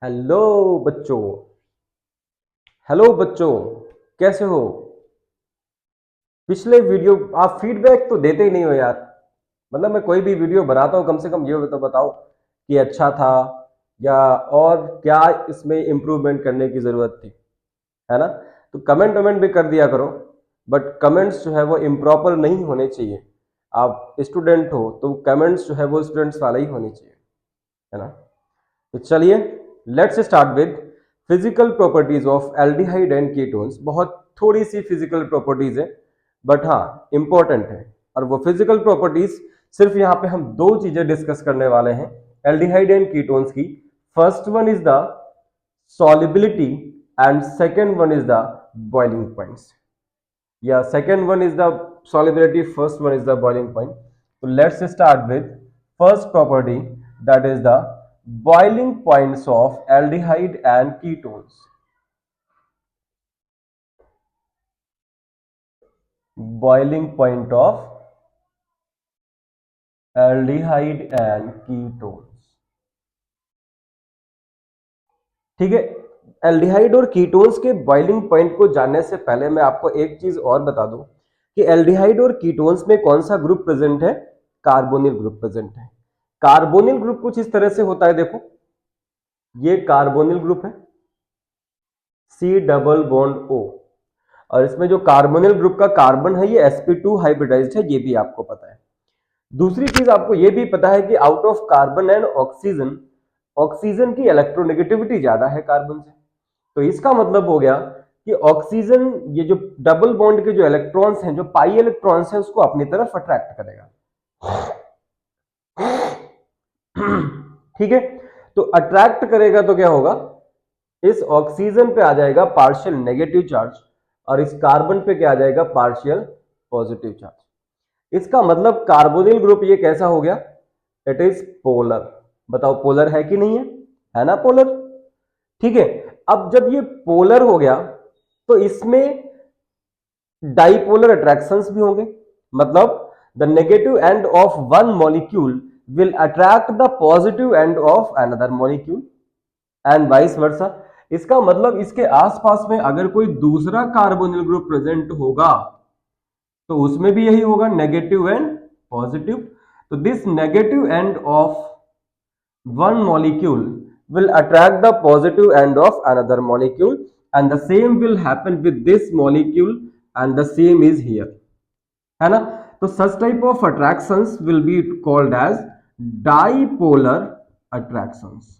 Hello बच्चों। Hello बच्चों, कैसे हो? पिछले वीडियो आप फीडबैक तो देते ही नहीं हो यार। मतलब मैं कोई भी वीडियो बनाता हूँ, कम से कम ये तो बताओ कि अच्छा था या और क्या इसमें इम्प्रूवमेंट करने की जरूरत थी, है ना? तो कमेंट वमेंट भी कर दिया करो, बट कमेंट्स जो है वो इम्प्रॉपर नहीं होने चाहिए। आप स्टूडेंट हो तो कमेंट्स जो है वो स्टूडेंट्स वाला ही होने चाहिए, है ना? तो चलिए, let's start with physical properties of aldehyde and ketones. बहुत थोड़ी सी फिजिकल प्रॉपर्टीज है, बट हाँ इंपॉर्टेंट है। और वो फिजिकल प्रॉपर्टीज सिर्फ यहाँ पे हम दो चीजें डिस्कस करने वाले हैं एल्डिहाइड एंड कीटोन्स की। First one is the solubility and second one is the boiling points. Yeah, second one is the solubility, first one is the boiling point. So let's start with first property, that is the boiling points of aldehyde and ketones. Boiling point of aldehyde and ketones. ठीक है। Aldehyde और ketones के boiling point को जानने से पहले मैं आपको एक चीज और बता दूं कि एल्डिहाइड और कीटोन्स में कौन सा ग्रुप प्रेजेंट है। कार्बोनिल ग्रुप प्रेजेंट है। कार्बोनिल ग्रुप कुछ इस तरह से होता है, देखो ये कार्बोनिल ग्रुप है, सी डबल बॉन्ड ओ। और इसमें जो कार्बोनिल ग्रुप का कार्बन है ये sp2 हाइब्रिडाइज्ड है, ये भी आपको पता है। दूसरी चीज आपको ये भी पता है कि out of carbon and oxygen, oxygen की इलेक्ट्रोनेगेटिविटी ज्यादा है कार्बन से। तो इसका मतलब हो गया कि ऑक्सीजन ये जो डबल बॉन्ड के जो इलेक्ट्रॉन्स हैं, जो पाई इलेक्ट्रॉन्स हैं, उसको अपनी तरफ अट्रैक्ट करेगा। ठीक है, तो अट्रैक्ट करेगा तो क्या होगा, इस ऑक्सीजन पे आ जाएगा पार्शियल नेगेटिव चार्ज और इस कार्बन पे क्या आ जाएगा, पार्शियल पॉजिटिव चार्ज। इसका मतलब कार्बोनिल ग्रुप ये कैसा हो गया, इट इज पोलर। बताओ पोलर है कि नहीं है ना पोलर। ठीक है, अब जब ये पोलर हो गया तो इसमें डाइपोलर अट्रैक्शंस भी होंगे। मतलब the negative end of one molecule will attract the positive end of another molecule and vice versa. इसका मतलब इसके आसपास में अगर कोई दूसरा कार्बोनिल ग्रुप प्रेजेंट होगा तो उसमें भी यही होगा, नेगेटिव एंड पॉजिटिव। तो this negative end of one molecule will attract the positive end of another molecule and the same will happen with this molecule and the same is here, है ना? तो such type of attractions will be called as dipolar attractions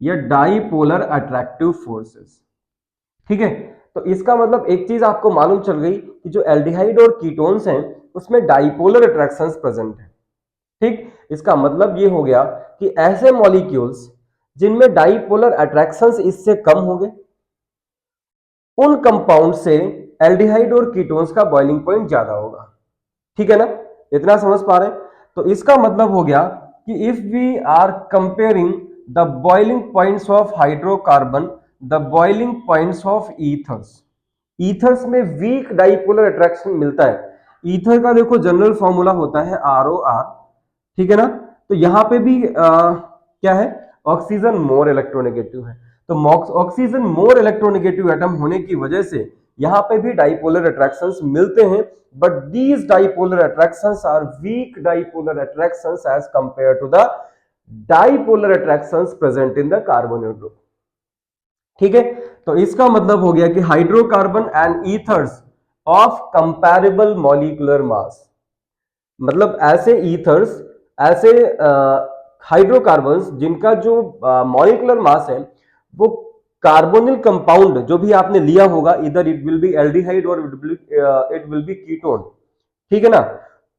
या dipolar attractive forces। ठीक है, तो इसका मतलब एक चीज आपको मालूम चल गई कि जो एल्डिहाइड और कीटोन्स हैं उसमें डाइपोलर अट्रैक्शंस प्रेजेंट है। ठीक, इसका मतलब ये हो गया कि ऐसे मॉलिक्यूल्स जिनमें डाइपोलर अट्रैक्शंस इससे कम होंगे उन कंपाउंड से एल्डिहाइड और कीटोन्स का बॉइलिंग पॉइंट ज्यादा होगा। ठीक है ना, इतना समझ पा रहे हैं? तो इसका मतलब हो गया कि if we are comparing the boiling points of hydrocarbon, the boiling points of ethers, ethers में वीक डाइपोलर अट्रैक्शन मिलता है। ईथर का देखो जनरल फॉर्मूला होता है ROR, ठीक है ना? तो यहां पे भी क्या है, ऑक्सीजन मोर इलेक्ट्रोनेगेटिव है। तो ऑक्सीजन मोर इलेक्ट्रोनेगेटिव एटम होने की वजह से यहां पे भी डाइपोलर अट्रैक्शंस मिलते हैं, but these dipolar attractions are weak dipolar attractions as compare to the dipolar attractions present in the carbonyl group. ठीक है, तो इसका मतलब हो गया कि hydrocarbon and ethers of comparable molecular mass, मतलब ऐसे ईथर्स, ऐसे हाइड्रोकार्बन्स जिनका जो मॉलिक्यूलर मास है वो कार्बोनिल कंपाउंड जो भी आपने लिया होगा, इधर इट विल बी एल्डिहाइड और इट विल बी कीटोन, ठीक है ना,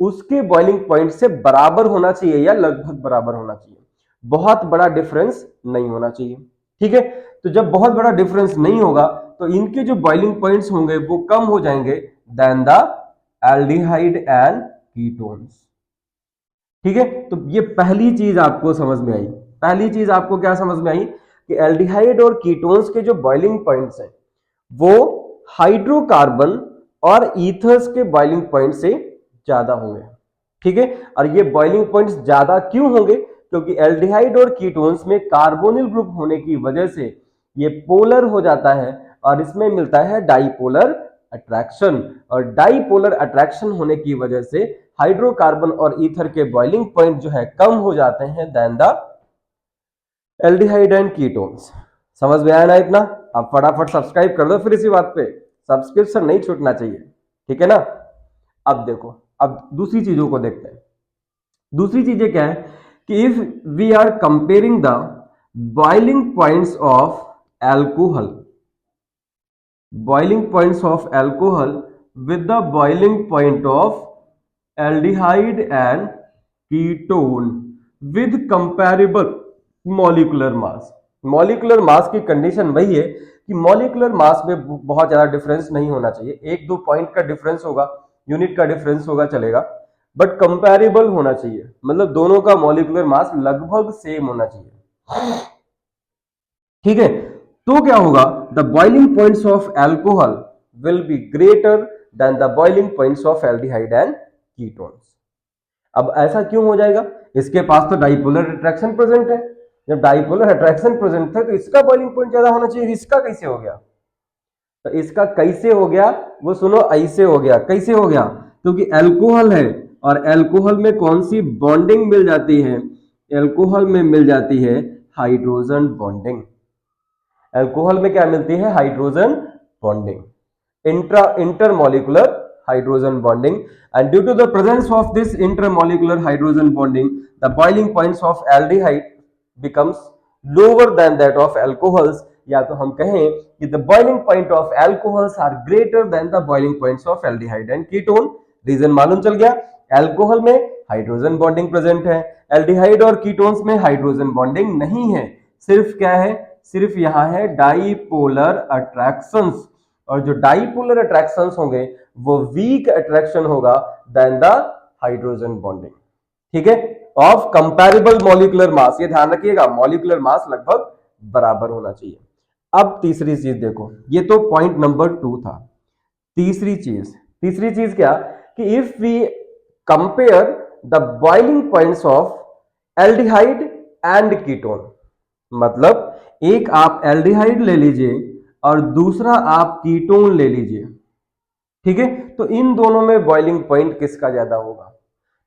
उसके बॉइलिंग पॉइंट से बराबर होना चाहिए या लगभग बराबर होना चाहिए। बहुत बड़ा डिफरेंस नहीं होना चाहिए। ठीक है, तो जब बहुत बड़ा डिफरेंस नहीं होगा तो इनके जो बॉइलिंग पॉइंट्स होंगे वो कम हो जाएंगे then the aldehyde and ketones. ठीक है, तो ये पहली चीज आपको समझ में आई। पहली चीज आपको क्या समझ में आई कि एल्डिहाइड और कीटोन्स के जो बॉइलिंग पॉइंट्स हैं वो हाइड्रोकार्बन और ईथर्स के बॉइलिंग पॉइंट से ज्यादा होंगे। ठीक है, और ये बॉइलिंग पॉइंट्स ज्यादा क्यों होंगे, क्योंकि एल्डिहाइड और कीटोन्स में कार्बोनिल ग्रुप होने की वजह से ये पोलर हो जाता है और इसमें मिलता है डाइपोलर अट्रैक्शन, और डाइपोलर अट्रैक्शन होने की वजह से हाइड्रोकार्बन और ईथर के बॉइलिंग पॉइंट जो है कम हो जाते हैं then the aldehyde and ketones. समझ में आया ना इतना? अब फटाफट सब्सक्राइब कर दो फिर इसी बात पे, सब्सक्रिप्शन नहीं छूटना चाहिए, ठीक है ना? अब देखो, अब दूसरी चीजों को देखते हैं। दूसरी चीजें क्या है कि if we are comparing the boiling points of alcohol, boiling points of alcohol with the boiling point of aldehyde and ketone with comparable molecular mass। Molecular mass की कंडीशन वही है कि मॉलिकुलर मास में बहुत ज्यादा डिफरेंस नहीं होना चाहिए, एक दो पॉइंट का डिफरेंस होगा, यूनिट का डिफरेंस होगा चलेगा, बट कंपैरेबल होना चाहिए, मतलब दोनों का मॉलिकुलर मास लगभग सेम होना चाहिए, ठीक है? तो क्या होगा, the boiling points of alcohol will be greater than the boiling points of aldehyde and ketones. अब ऐसा क्यों हो जाएगा? इसके पास तो डाइपोलर अट्रैक्शन प्रेजेंट है, जब डाइपोलर अट्रैक्शन प्रेजेंट था तो इसका बॉइलिंग पॉइंट ज्यादा होना चाहिए, इसका कैसे हो गया? तो इसका कैसे हो गया वो सुनो, ऐसे हो गया। कैसे हो गया? क्योंकि अल्कोहल है और अल्कोहल में कौन सी बॉन्डिंग मिल जाती है? अल्कोहल में मिल जाती है हाइड्रोजन बॉन्डिंग। अल्कोहल में क्या मिलती है? Hydrogen bonding, intermolecular hydrogen bonding, and due to the presence of this intermolecular hydrogen bonding, the boiling points of aldehyde becomes lower than that of alcohols, या तो हम कहें कि the boiling point of alcohols are greater than the boiling points of aldehyde and ketone। Reason मालूम चल गया, alcohol में hydrogen bonding present है, एल्डिहाइड और कीटोन्स में हाइड्रोजन बॉन्डिंग नहीं है, सिर्फ क्या है? सिर्फ यहां है डाइपोलर अट्रैक्शंस, और जो डाइपोलर अट्रैक्शंस होंगे वो वीक अट्रैक्शन होगा देन द हाइड्रोजन बॉन्डिंग, ठीक है? ऑफ कंपैरेबल मॉलिक्यूलर मास, ये ध्यान रखिएगा, मॉलिक्यूलर मास लगभग बराबर होना चाहिए। अब तीसरी चीज देखो, ये तो पॉइंट नंबर 2 था। तीसरी चीज क्या कि if we compare the boiling points of aldehyde and ketone, मतलब एक आप एल्डिहाइड ले लीजिए और दूसरा आप कीटोन ले लीजिए, ठीक है? तो इन दोनों में बॉइलिंग पॉइंट किसका ज्यादा होगा?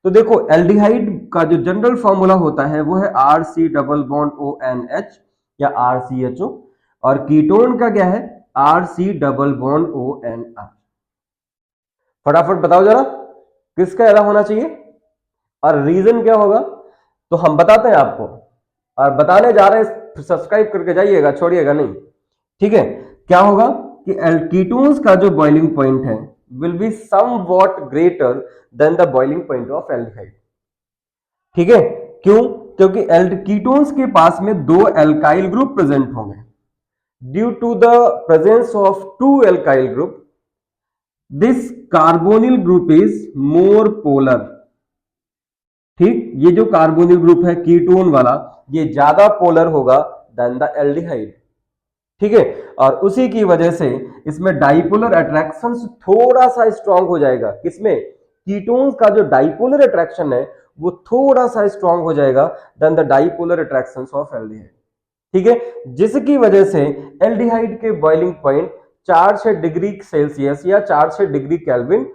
तो देखो, एल्डिहाइड का जो जनरल फॉर्मूला होता है वो है RC डबल बॉन्ड ONH या RCHO, और कीटोन का क्या है? RC double bond ONR। फटाफट बताओ जरा, किसका ज्यादा होना चाहिए और रीजन क्या होगा? तो हम बताते हैं आपको, और बताने जा रहे हैं, सब्सक्राइब करके जाइएगा, छोड़िएगा नहीं, ठीक है? क्या होगा कि कीटोन्स का जो बॉइलिंग पॉइंट है will be somewhat greater than the boiling point of aldehyde, ठीक है? क्यों? क्योंकि कीटोन्स के पास में दो एल्काइल ग्रुप प्रेजेंट होंगे, due to the presence of two alkyl group this carbonyl group is more polar, ठीक? ये जो कार्बोनिल ग्रुप है कीटोन वाला, ये ज्यादा पोलर होगा देन द एल्डिहाइड, ठीक है? और उसी की वजह से इसमें डाइपोलर अट्रैक्शन थोड़ा सा स्ट्रांग हो जाएगा। किसमें? कीटोन्स का जो डाइपोलर अट्रैक्शन है वो थोड़ा सा स्ट्रांग हो जाएगा then the dipolar attractions of aldehyde, ठीक है? जिसकी वजह से एल्डिहाइड के बॉइलिंग पॉइंट 4-6 डिग्री सेल्सियस या 4-6 डिग्री केल्विन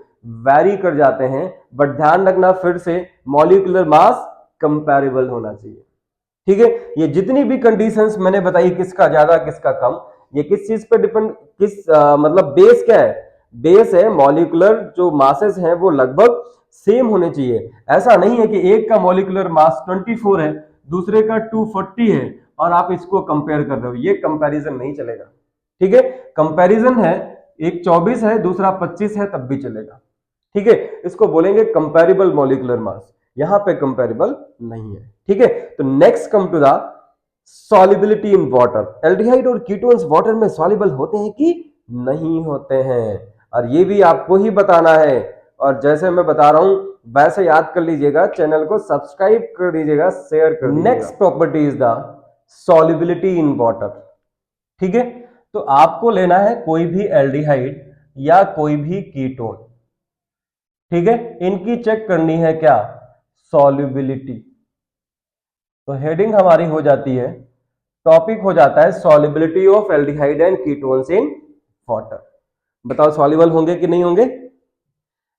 वैरी कर जाते हैं, बट ध्यान रखना फिर से मॉलिक्यूलर मास कंपैरेबल होना चाहिए, ठीक है? ये जितनी भी कंडीशंस मैंने बताई, किसका ज्यादा किसका कम, ये किस चीज पे डिपेंड, मतलब बेस क्या है? बेस है मॉलिक्यूलर जो मासेस हैं वो लगभग सेम होने चाहिए। ऐसा नहीं है कि एक का मॉलिक्यूलर मास 24 है, दूसरे का 240 है और आप इसको कंपेयर कर रहे हो, ये कंपैरिजन नहीं चलेगा, ठीक है? कंपैरिजन है, एक 24 है दूसरा 25 है तब भी चलेगा, ठीक है? इसको बोलेंगे कंपैरेबल मॉलिक्यूलर मास, यहां पे कंपैरेबल नहीं है, ठीक है? तो next come to the solubility in water. Aldehyde और कीटोन्स वाटर में सॉल्युबल होते हैं कि नहीं होते हैं, और ये भी आपको ही बताना है, और जैसे मैं बता रहा हूं वैसे याद कर लीजिएगा, चैनल को सब्सक्राइब कर दीजिएगा, शेयर कर दीजिएगा। Next property is the solubility in water, ठीक है? तो आपको लेना है कोई भी एल्डिहाइड या कोई भी कीटोन, ठीक है? इनकी चेक करनी है क्या? सॉल्युबिलिटी। तो हेडिंग हमारी हो जाती है, टॉपिक हो जाता है solubility of aldehyde and ketones in water. बताओ सॉल्युबल होंगे कि नहीं होंगे?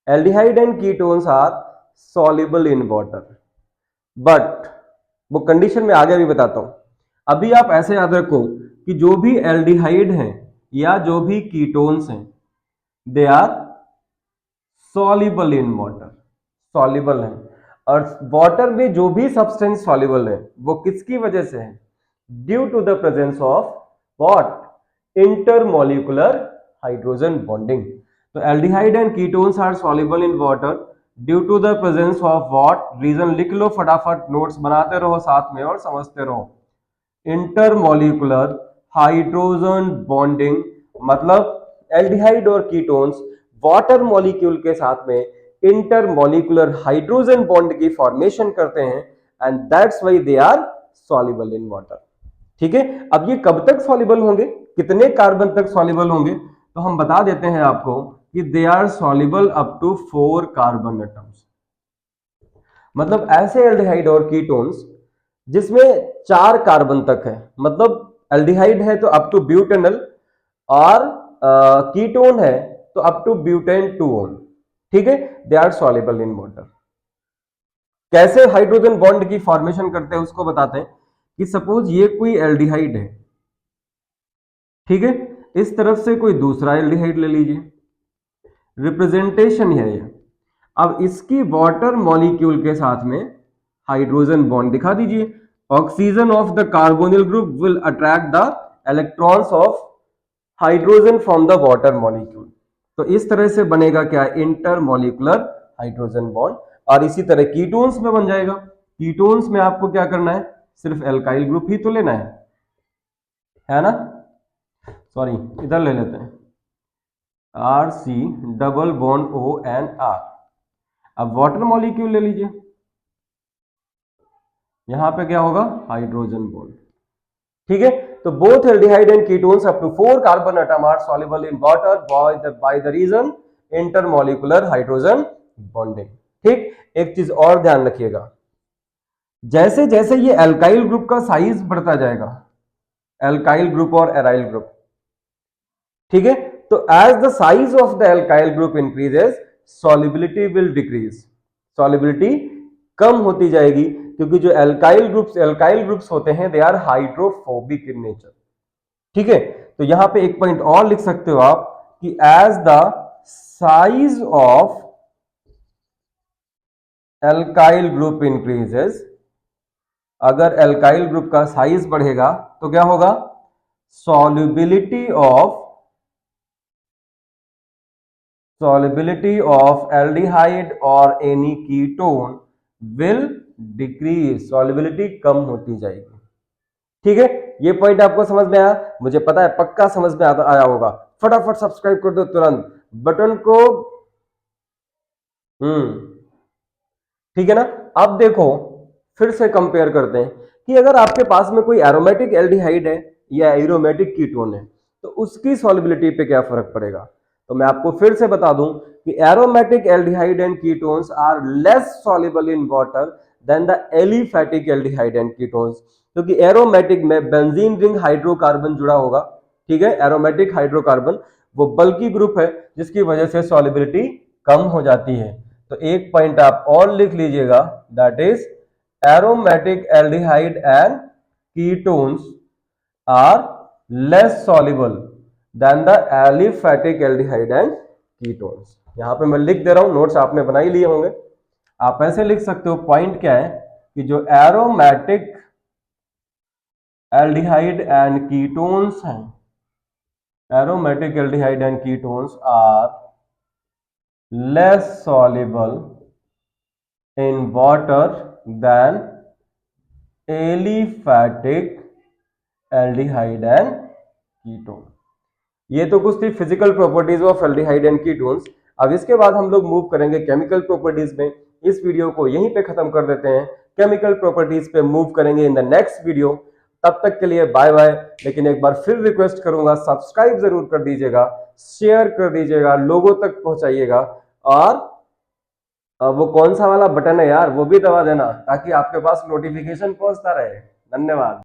Aldehyde and ketones are soluble in water, but वो कंडीशन में आगे भी बताता हूं। अभी आप ऐसे याद रखो कि जो भी एल्डिहाइड हैं या जो भी कीटोन्स हैं, they are soluble in water, soluble है। और वाटर में जो भी सब्सटेंस सॉल्युबल है वो किसकी वजह से है? Due to the presence of what? Intermolecular hydrogen bonding. तो aldehyde and ketones are soluble in water due to the presence of what? Reason लिख लो फटाफट, नोट्स बनाते रहो साथ में और समझते रहो। इंटरमॉलिक्यूलर हाइड्रोजन बॉन्डिंग, मतलब एल्डिहाइड और कीटोन्स वाटर मॉलिक्यूल के साथ में इंटरमॉलिक्यूलर हाइड्रोजन बॉन्ड की फॉर्मेशन करते हैं, and that's why they are soluble in water. ठीक है, अब ये कब तक सॉल्युबल होंगे, कितने कार्बन तक सॉल्युबल होंगे? तो हम बता देते हैं आपको कि they are soluble up to 4 carbon atoms. मतलब ऐसे एल्डिहाइड और कीटोन्स जिसमें 4 कार्बन तक है, मतलब एल्डिहाइड है तो अप टू ब्यूटेनल, और कीटोन है तो अप टू ब्यूटेन 2 ठीक है, they are soluble in water. कैसे हाइड्रोजन बॉन्ड की फॉर्मेशन करते हैं उसको बताते हैं कि सपोज ये कोई एल्डिहाइड है, ठीक है, इस तरफ से कोई दूसरा एल्डिहाइड ले लीजिए, रिप्रेजेंटेशन है ये। अब इसकी वाटर मॉलिक्यूल के साथ में हाइड्रोजन बॉन्ड दिखा दीजिए। Oxygen of the carbonyl group will attract the electrons of hydrogen from the water molecule. तो इस तरह से बनेगा क्या? Intermolecular hydrogen bond. और इसी तरह कीटोन्स में बन जाएगा। कीटोन्स में आपको क्या करना है? सिर्फ एल्काइल ग्रुप ही तो लेना है ना? सॉरी, इधर ले लेते हैं, R C double bond O and R. अब वाटर मॉलिक्यूल ले लीजिए, यहां पे क्या होगा? Hydrogen bond. ठीक है, तो both aldehyde and ketones up to 4 carbon atom are soluble in water by the reason intermolecular hydrogen bonding. ठीक, एक चीज और ध्यान रखिएगा, जैसे जैसे ये एल्काइल ग्रुप का साइज बढ़ता जाएगा, एल्काइल ग्रुप और एराइल ग्रुप, ठीक है, तो as the size of the alkyl group increases solubility will decrease, solubility कम होती जाएगी, क्योंकि जो एल्काइल ग्रुप्स होते हैं they are hydrophobic in nature. ठीक है, तो यहां पे एक पॉइंट और लिख सकते हो आप कि as the size of alkyl group increases, अगर एल्काइल ग्रुप का साइज बढ़ेगा तो क्या होगा? solubility of aldehyde और any ketone will decrease, solubility कम होती जाएगी। ठीक है, ये पॉइंट आपको समझ में आया? मुझे पता है पक्का समझ में आया होगा। फटाफट सब्सक्राइब कर दो तुरंत बटन को। ठीक है ना? अब देखो, फिर से कंपेयर करते हैं कि अगर आपके पास में कोई एरोमेटिक एल्डिहाइड है या एरोमेटिक कीटोन है तो उसकी सॉल्युबिलिटी पे क्या फर्क पड़ेगा। तो मैं आपको फिर से बता दूं कि aromatic aldehyde and ketones are less soluble in water than the aliphatic aldehyde and ketones, क्योंकि एरोमेटिक में बेंजीन रिंग हाइड्रोकार्बन जुड़ा होगा। ठीक है, एरोमेटिक हाइड्रोकार्बन वो बल्की ग्रुप है जिसकी वजह से सॉल्युबिलिटी कम हो जाती है। तो एक पॉइंट आप और लिख लीजिएगा, that is aromatic aldehyde and ketones are less soluble than the aliphatic aldehyde and ketones. यहां पे मैं लिख दे रहा हूं, नोट्स आपने बना ही लिए होंगे। आप ऐसे लिख सकते हो, पॉइंट क्या है कि जो एरोमेटिक एल्डिहाइड एंड कीटोन्स हैं, aromatic aldehyde and ketones are less soluble in water than aliphatic aldehyde and ketone। ये तो कुछ थी physical properties of aldehyde and ketones. अब इसके बाद हम लोग मूव करेंगे केमिकल प्रॉपर्टीज में। इस वीडियो को यहीं पे खत्म कर देते हैं, केमिकल प्रॉपर्टीज पे मूव करेंगे इन द नेक्स्ट वीडियो। तब तक के लिए बाय बाय। लेकिन एक बार फिर रिक्वेस्ट करूंगा, सब्सक्राइब जरूर कर दीजिएगा, शेयर कर दीजिएगा, लोगों तक पहुंचाइएगा, और वो कौन सा वाला बटन है यार, वो भी दबा देना ताकि आपके पास नोटिफिकेशन पहुंचता रहे। धन्यवाद।